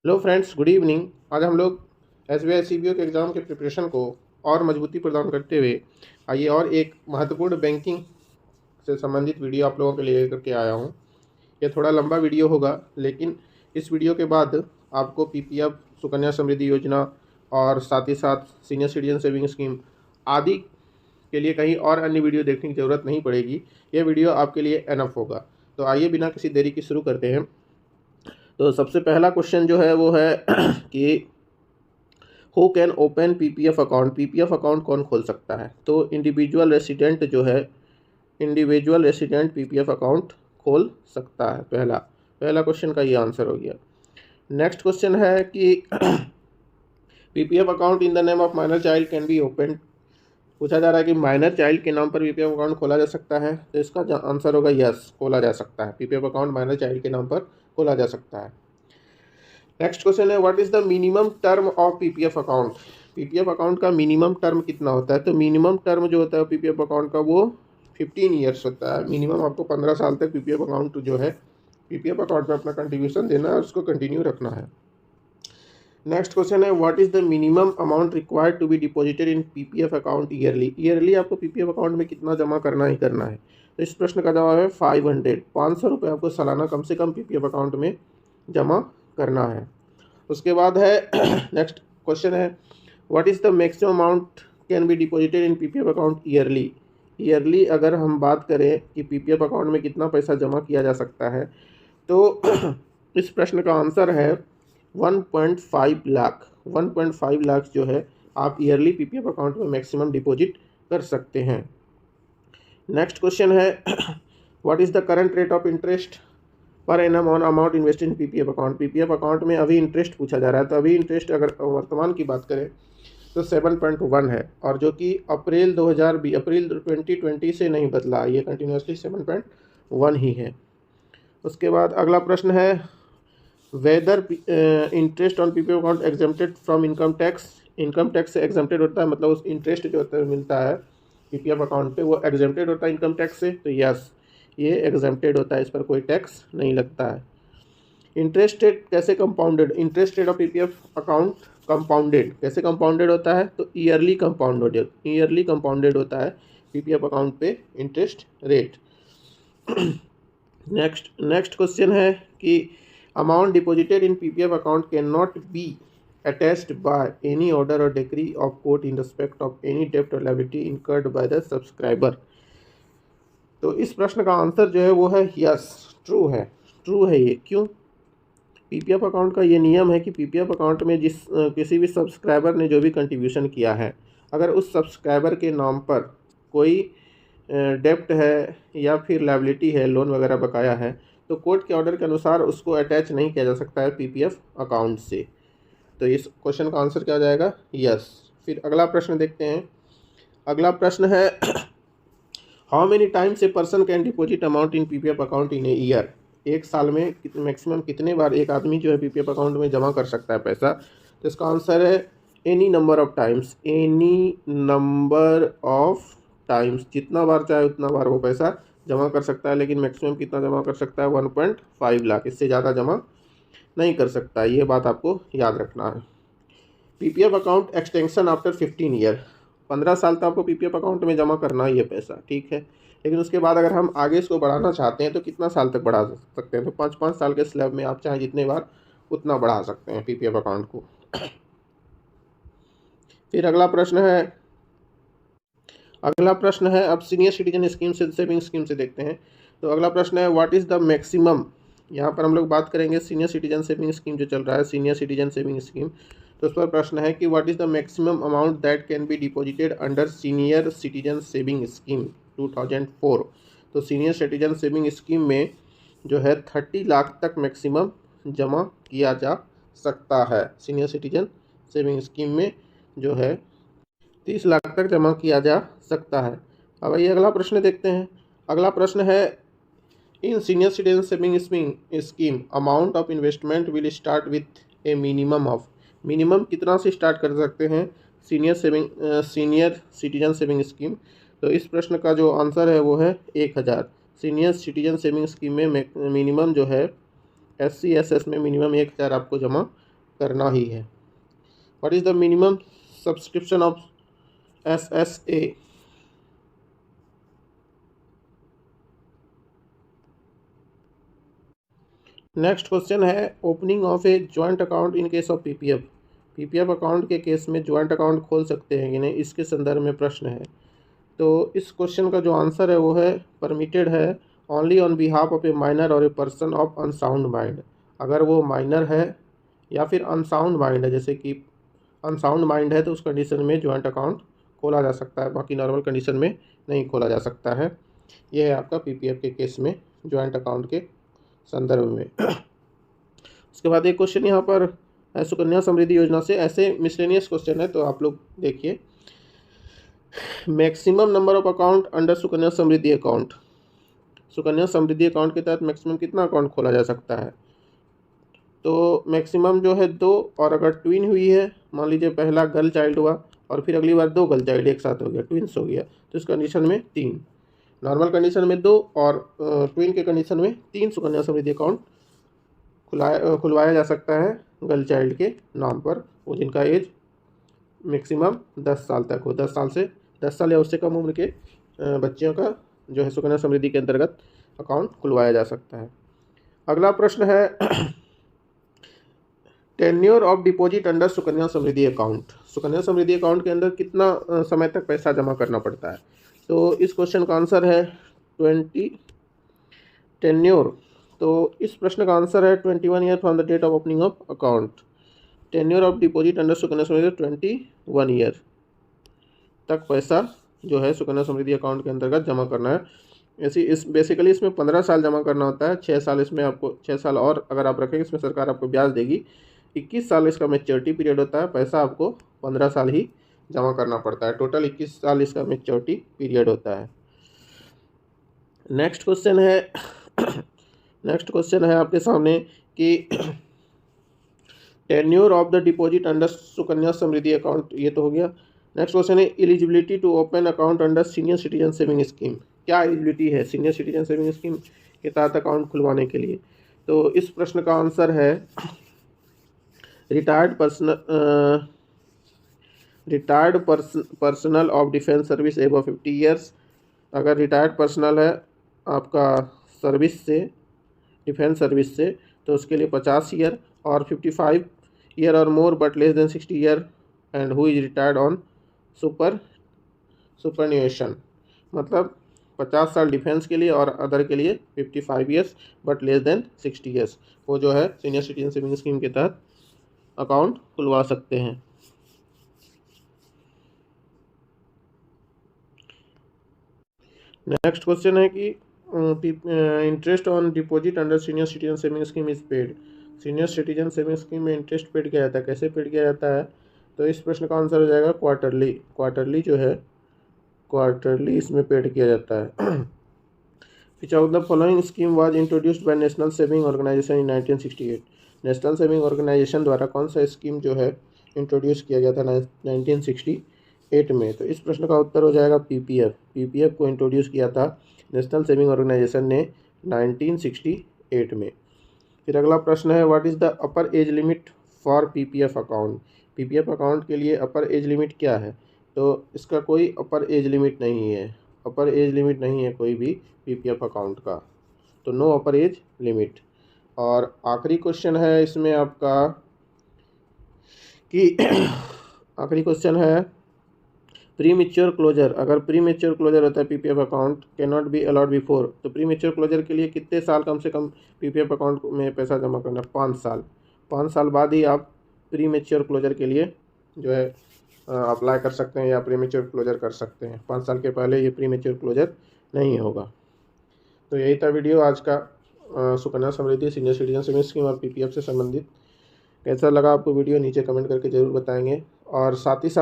Hello friends, good evening. आज हम लोग SBI CBO के एग्ज़ाम के प्रिपरेशन को और मजबूती प्रदान करते हुए आइए और एक महत्वपूर्ण बैंकिंग से संबंधित वीडियो आप लोगों के लिए लेकर के आया हूँ। ये थोड़ा लंबा वीडियो होगा, लेकिन इस वीडियो के बाद आपको PPF, सुकन्या समृद्धि योजना और साथ ही साथ सीनियर सिटीजन सेविंग स्कीम आदि के लिए कहीं और अन्य वीडियो देखने की ज़रूरत नहीं पड़ेगी। ये वीडियो आपके लिए एनफ होगा। तो आइए बिना किसी देरी की शुरू करते हैं। तो सबसे पहला क्वेश्चन जो है वो है कि who can open PPF account. PPF account कौन खोल सकता है? तो इंडिविजुअल रेसिडेंट जो है, इंडिविजुअल रेसिडेंट PPF अकाउंट खोल सकता है। पहला पहला क्वेश्चन का ये आंसर हो गया। नेक्स्ट क्वेश्चन है कि PPF account in the name of minor child can be open. पूछा जा रहा है कि माइनर चाइल्ड के नाम पर PPF अकाउंट खोला जा सकता है। तो इसका आंसर होगा यस, खोला जा सकता है। PPF अकाउंट माइनर चाइल्ड के नाम पर खोला जा सकता है। नेक्स्ट क्वेश्चन है what is the minimum term of PPF account. PPF account का मिनिमम टर्म कितना होता है? तो मिनिमम टर्म जो होता है PPF अकाउंट का वो 15 ईयर्स होता है। मिनिमम आपको 15 साल तक PPF अकाउंट जो है PPF अकाउंट में अपना कंट्रीब्यूशन देना है और उसको कंटिन्यू रखना है। नेक्स्ट क्वेश्चन है what is the minimum amount required to be deposited in PPF account yearly. Yearly आपको PPF अकाउंट में कितना जमा करना ही करना है? तो इस प्रश्न का जवाब है 500 रुपये आपको सालाना कम से कम PPF अकाउंट में जमा करना है। उसके बाद है नेक्स्ट क्वेश्चन है what is the maximum amount can be deposited in PPF account yearly. Yearly अगर हम बात करें कि PPF अकाउंट में कितना पैसा जमा किया जा सकता है, तो इस प्रश्न का आंसर है 1.5 लाख। 1.5 लाख जो है आप ईयरली PPF अकाउंट में मैक्सिमम डिपॉजिट कर सकते हैं। नेक्स्ट क्वेश्चन है what is the current rate of interest per annum on amount invest in PPF account. PPF account में अभी इंटरेस्ट पूछा जा रहा है। तो अभी इंटरेस्ट अगर वर्तमान की बात करें तो 7.1 है, और जो कि अप्रैल 2020 से नहीं बदला, ये कंटिन्यूसली 7.1 ही है। उसके बाद अगला प्रश्न है whether interest on PPF account exempted from income tax. Income tax से एग्जेम्प्टेड होता है, मतलब उस इंटरेस्ट जो होता है मिलता है PPF अकाउंट पे, वो एग्जेम्प्टेड होता है इनकम टैक्स से। तो यस, ये एग्जेम्प्टेड होता है, इस पर कोई टैक्स नहीं लगता है। इंटरेस्ट रेट कैसे compounded? Interest rate of PPF account compounded कैसे कंपाउंडेड होता है? तो ईयरली कंपाउंडेड होता है PPF अकाउंट पे इंटरेस्ट रेट। नेक्स्ट क्वेश्चन है कि amount deposited in PPF account can not be attached by any order or decree of court in respect of any डेब्ट or liability incurred by the subscriber. तो इस प्रश्न का answer जो है वो है यस, ट्रू है। ट्रू है ये, क्यों? PPF अकाउंट का ये नियम है कि PPF अकाउंट में किसी भी सब्सक्राइबर ने जो भी कंट्रीब्यूशन किया है, अगर उस सब्सक्राइबर के नाम पर कोई डेप्ट है या फिर लायबिलिटी है, लोन वगैरह बकाया है, तो कोर्ट के ऑर्डर के अनुसार उसको अटैच नहीं किया जा सकता है PPF अकाउंट से। तो इस क्वेश्चन का आंसर क्या हो जाएगा? यस। फिर अगला प्रश्न देखते हैं। अगला प्रश्न है how many times a person can deposit amount in PPF account in a year. एक साल में मैक्सिमम कितने बार एक आदमी जो है PPF अकाउंट में जमा कर सकता है पैसा? तो इसका आंसर है any number of times. Any number of times, जितना बार चाहे उतना बार वो पैसा जमा कर सकता है, लेकिन मैक्सिमम कितना जमा कर सकता है? 1.5 लाख, इससे ज़्यादा जमा नहीं कर सकता। ये बात आपको याद रखना है। PPF account extension after 15 year. 15 साल तक आपको PPF अकाउंट में जमा करना ही है पैसा, ठीक है। लेकिन उसके बाद अगर हम आगे इसको बढ़ाना चाहते हैं तो कितना साल तक बढ़ा सकते हैं? तो 5-5 साल के स्लैब में आप चाहे जितने बार उतना बढ़ा सकते हैं PPF अकाउंट को। फिर अगला प्रश्न है अब सीनियर सिटीजन स्कीम से, सेविंग स्कीम से देखते हैं। तो अगला प्रश्न है व्हाट इज़ द मैक्सिमम। यहाँ पर हम लोग बात करेंगे सीनियर सिटीजन सेविंग स्कीम जो चल रहा है, सीनियर सिटीजन सेविंग स्कीम। तो उस पर प्रश्न है कि what is the maximum amount that can be deposited under senior citizen saving scheme 2004। तो सीनियर सिटीजन सेविंग स्कीम में जो है 30 लाख तक मैक्सिमम जमा किया जा सकता है। सीनियर सिटीजन सेविंग स्कीम में जो है 30 लाख तक जमा किया जा सकता है। अब ये अगला प्रश्न देखते हैं। अगला प्रश्न है इन senior citizen saving scheme amount of investment will start with A minimum of. Minimum कितना से स्टार्ट कर सकते हैं सीनियर सिटीजन सेविंग स्कीम? तो इस प्रश्न का जो आंसर है वो है 1000। सीनियर सिटीजन सेविंग स्कीम में मिनिमम जो है SC SS में मिनिमम 1000 आपको जमा करना ही है। What is the minimum subscription of SSA? Next question है opening of a joint account in case of PPF। PPF account के केस में ज्वाइंट अकाउंट खोल सकते हैं कि नहीं, इसके संदर्भ में प्रश्न है। तो इस क्वेश्चन का जो आंसर है वो है परमिटेड है only on behalf of a minor or a person of unsound mind. अगर वो माइनर है या फिर अनसाउंड माइंड है, जैसे कि अनसाउंड माइंड है तो उस कंडीशन में ज्वाइंट अकाउंट खोला जा सकता है, बाकी नॉर्मल कंडीशन में नहीं खोला जा सकता है। यह है आपका PPF के केस में ज्वाइंट अकाउंट के संदर्भ में। उसके बाद एक क्वेश्चन यहाँ पर है सुकन्या समृद्धि योजना से, ऐसे मिसलेनियस क्वेश्चन है तो आप लोग देखिए। Maximum number of account under Sukanya Samriddhi account. Sukanya Samriddhi account के तहत मैक्सिमम कितना अकाउंट खोला जा सकता है? तो मैक्सिमम जो है 2, और अगर ट्विन हुई है, मान लीजिए पहला गर्ल चाइल्ड हुआ और फिर अगली बार 2 गर्ल चाइल्ड एक साथ हो गया, ट्विन्स हो गया, तो इस कंडीशन में 3, नॉर्मल कंडीशन में 2 और ट्विन के कंडीशन में 3 सुकन्या समृद्धि अकाउंट खुलवाया जा सकता है गर्ल चाइल्ड के नाम पर, वो जिनका एज मैक्सिमम 10 साल तक हो। 10 साल या उससे कम उम्र के बच्चियों का जो है सुकन्या समृद्धि के अंतर्गत अकाउंट खुलवाया जा सकता है। अगला प्रश्न है tenure of deposit under Sukanya Samriddhi account. Sukanya Samriddhi account के अंदर कितना समय तक पैसा जमा करना पड़ता है? तो इस क्वेश्चन का आंसर है 20 टेन्योर। तो इस प्रश्न का आंसर है 21 year from the date of opening of account. Tenure of deposit under Sukanya Samriddhi 21 year तक पैसा जो है सुकन्या समृद्धि अकाउंट के अंतर्गत जमा करना है। बेसिकली इसमें 15 साल जमा करना होता है, 6 साल इसमें आपको 6 साल और अगर आप रखेंगे इसमें सरकार आपको ब्याज देगी। 21 साल इसका मैच्योरिटी पीरियड होता है, पैसा आपको 15 साल ही जमा करना पड़ता है। टोटल 21 साल इसका मैच्योरिटी पीरियड होता है। नेक्स्ट क्वेश्चन है आपके सामने कि tenure of the deposit under Sukanya Samriddhi account, ये तो हो गया। नेक्स्ट क्वेश्चन है eligibility to open account under senior citizen saving scheme. क्या एलिजिबिलिटी है सीनियर सिटीजन सेविंग स्कीम के तहत अकाउंट खुलवाने के लिए? तो इस प्रश्न का आंसर है retired personal of defence service above 50 years. अगर रिटायर्ड पर्सनल है आपका सर्विस से, डिफेंस सर्विस से, तो उसके लिए 50 ईयर, और 55 year or more but less than 60 year and who is retired on superannuation. मतलब 50 साल डिफेंस के लिए और अदर के लिए 55 years but less than 60 years, वो जो है सीनियर सिटीजन सेविंग स्कीम के तहत अकाउंट खुलवा सकते हैं। नेक्स्ट क्वेश्चन है कि interest on deposit under senior citizen saving scheme is paid. Senior citizen saving scheme में इंटरेस्ट पेड किया जाता है, कैसे पेड किया जाता है? तो इस प्रश्न का आंसर हो जाएगा क्वार्टरली जो है क्वार्टरली इसमें पेड किया जाता है। Which of the following scheme was introduced by national saving organisation in 1968। National saving organisation द्वारा कौन सा स्कीम जो है इंट्रोड्यूस किया गया था 1968 में? तो इस प्रश्न का उत्तर हो जाएगा PPF को इंट्रोड्यूस किया था नेशनल सेविंग ऑर्गेनाइजेशन ने 1968 में। फिर अगला प्रश्न है what is the upper age limit for PPF account. PPF account के लिए अपर एज लिमिट क्या है? तो इसका कोई अपर एज लिमिट नहीं है, अपर एज लिमिट नहीं है कोई भी PPF अकाउंट का, तो नो अपर एज लिमिट। और आखिरी क्वेश्चन है इसमें आपका कि आखिरी क्वेश्चन है प्री मेच्योर क्लोजर। अगर प्री मेच्योर क्लोजर होता है PPF account can not be allowed before, तो प्री मेच्योर क्लोजर के लिए कितने साल कम से कम PPF अकाउंट में पैसा जमा करना? 5 साल। 5 साल बाद ही आप प्री मेच्योर क्लोजर के लिए जो है अप्लाई कर सकते हैं या प्री मेच्योर क्लोजर कर सकते हैं। 5 साल के पहले ये प्री मेच्योर क्लोजर नहीं होगा। तो यही था वीडियो आज का Sukanya Samriddhi senior citizen saving scheme और PPF से संबंधित। कैसा लगा आपको वीडियो नीचे कमेंट करके ज़रूर बताएंगे, और साथ ही साथ